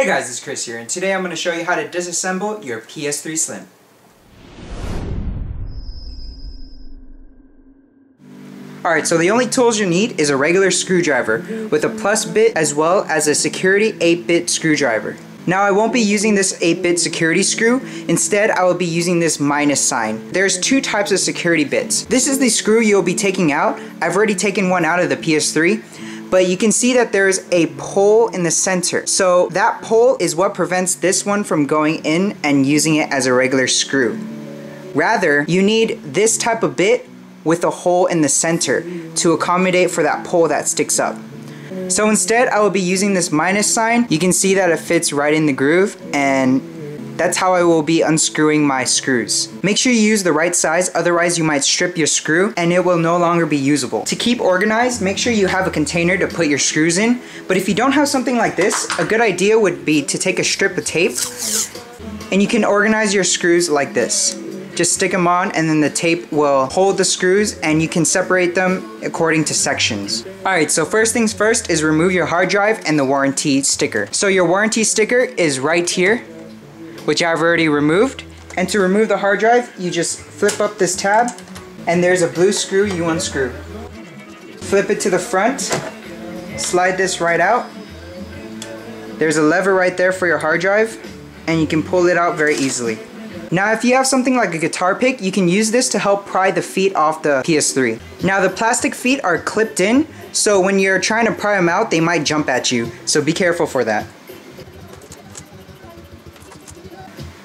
Hey guys, it's Chris here, and today I'm going to show you how to disassemble your PS3 Slim. Alright, so the only tools you need is a regular screwdriver with a plus bit as well as a security 8-bit screwdriver. Now I won't be using this 8-bit security screw, instead I will be using this minus sign. There's two types of security bits. This is the screw you'll be taking out. I've already taken one out of the PS3. But you can see that there's a pole in the center. So that pole is what prevents this one from going in and using it as a regular screw. Rather, you need this type of bit with a hole in the center to accommodate for that pole that sticks up. So instead, I will be using this minus sign. You can see that it fits right in the groove, and that's how I will be unscrewing my screws. Make sure you use the right size, otherwise you might strip your screw and it will no longer be usable. To keep organized, make sure you have a container to put your screws in, but if you don't have something like this, a good idea would be to take a strip of tape and you can organize your screws like this. Just stick them on and then the tape will hold the screws and you can separate them according to sections. Alright, so first things first is remove your hard drive and the warranty sticker. So your warranty sticker is right here, which I've already removed. And to remove the hard drive, you just flip up this tab and there's a blue screw you unscrew. Flip it to the front, slide this right out. There's a lever right there for your hard drive and you can pull it out very easily. Now if you have something like a guitar pick, you can use this to help pry the feet off the PS3. Now the plastic feet are clipped in, so when you're trying to pry them out, they might jump at you, so be careful for that.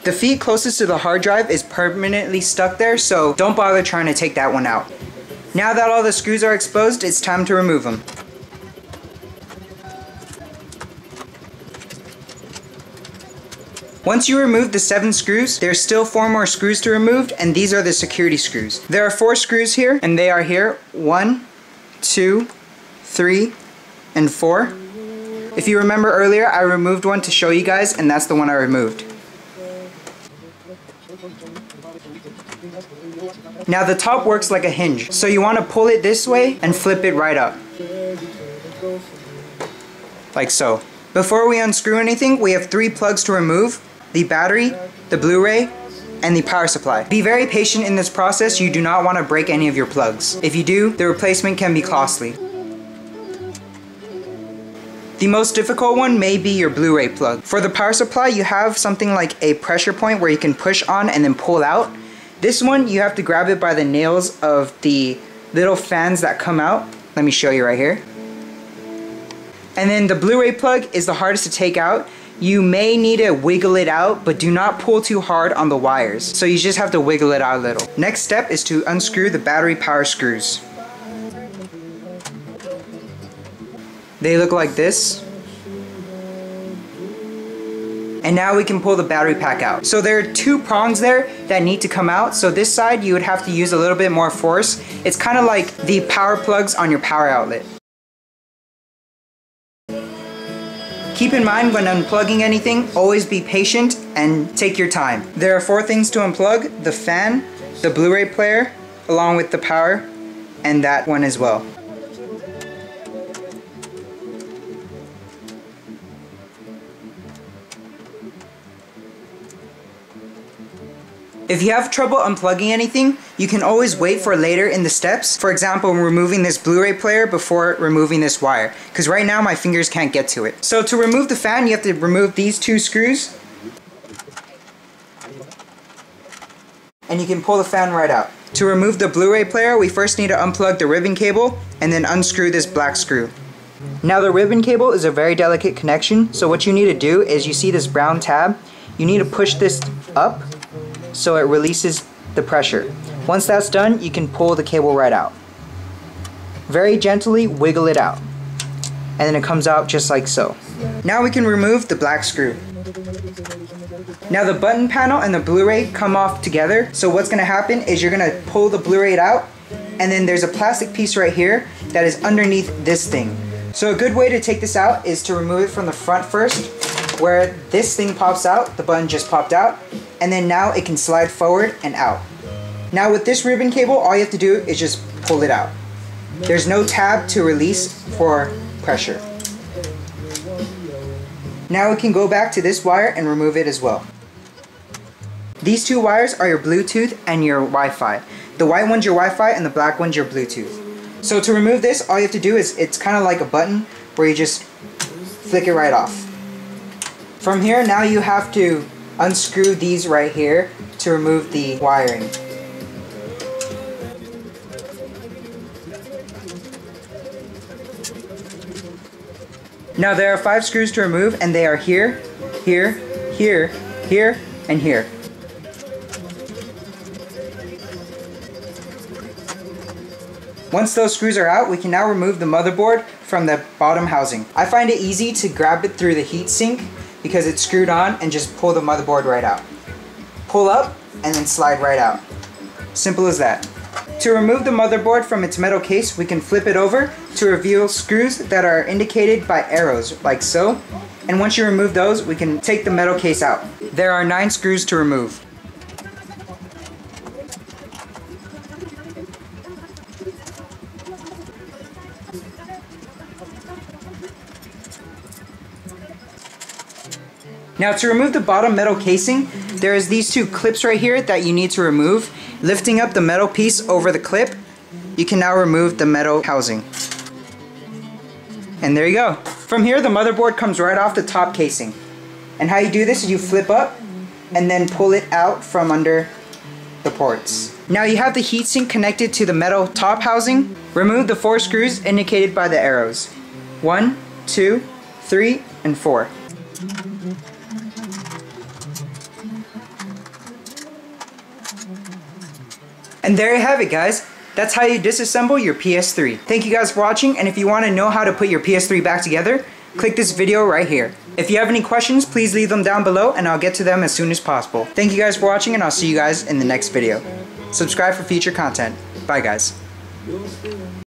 The feet closest to the hard drive is permanently stuck there, so don't bother trying to take that one out. Now that all the screws are exposed, it's time to remove them. Once you remove the 7 screws, there's still 4 more screws to remove, and these are the security screws. There are 4 screws here, and they are here. 1, 2, 3, and 4. If you remember earlier, I removed one to show you guys, and that's the one I removed. Now the top works like a hinge, so you want to pull it this way and flip it right up. Like so. Before we unscrew anything, we have 3 plugs to remove: the battery, the Blu-ray, and the power supply. Be very patient in this process. You do not want to break any of your plugs. If you do, the replacement can be costly. The most difficult one may be your Blu-ray plug. For the power supply, you have something like a pressure point where you can push on and then pull out. This one, you have to grab it by the nails of the little fans that come out. Let me show you right here. And then the Blu-ray plug is the hardest to take out. You may need to wiggle it out, but do not pull too hard on the wires. So you just have to wiggle it out a little. Next step is to unscrew the battery power screws. They look like this. And now we can pull the battery pack out. So there are 2 prongs there that need to come out. So this side you would have to use a little bit more force. It's kind of like the power plugs on your power outlet. Keep in mind when unplugging anything, always be patient and take your time. There are 4 things to unplug: the fan, the Blu-ray player, along with the power, and that one as well. If you have trouble unplugging anything, you can always wait for later in the steps. For example, removing this Blu-ray player before removing this wire, because right now my fingers can't get to it. So to remove the fan, you have to remove these 2 screws, and you can pull the fan right out. To remove the Blu-ray player, we first need to unplug the ribbon cable and then unscrew this black screw. Now the ribbon cable is a very delicate connection, so what you need to do is, you see this brown tab, you need to push this up so it releases the pressure. Once that's done, you can pull the cable right out. Very gently wiggle it out, and then it comes out just like so. Now we can remove the black screw. Now the button panel and the Blu-ray come off together, so what's going to happen is you're going to pull the Blu-ray out, and then there's a plastic piece right here that is underneath this thing. So a good way to take this out is to remove it from the front first, where this thing pops out, the button just popped out, and then now it can slide forward and out. Now with this ribbon cable, all you have to do is just pull it out. There's no tab to release for pressure. Now we can go back to this wire and remove it as well. These two wires are your Bluetooth and your Wi-Fi. The white one's your Wi-Fi and the black one's your Bluetooth. So to remove this, all you have to do is, it's kind of like a button where you just flick it right off. From here, now you have to unscrew these right here to remove the wiring. Now there are 5 screws to remove, and they are here, here, here, here, and here. Once those screws are out, we can now remove the motherboard from the bottom housing. I find it easy to grab it through the heatsink because it's screwed on, and just pull the motherboard right out. Pull up and then slide right out. Simple as that. To remove the motherboard from its metal case, we can flip it over to reveal screws that are indicated by arrows, like so. And once you remove those, we can take the metal case out. There are 9 screws to remove. Now to remove the bottom metal casing, there is these 2 clips right here that you need to remove. Lifting up the metal piece over the clip, you can now remove the metal housing. And there you go. From here, the motherboard comes right off the top casing. And how you do this is you flip up and then pull it out from under the ports. Now you have the heatsink connected to the metal top housing. Remove the 4 screws indicated by the arrows. 1, 2, 3, and 4. And there you have it, guys. That's how you disassemble your PS3. Thank you guys for watching, and if you want to know how to put your PS3 back together, click this video right here. If you have any questions, please leave them down below and I'll get to them as soon as possible. Thank you guys for watching, and I'll see you guys in the next video. Subscribe for future content. Bye guys.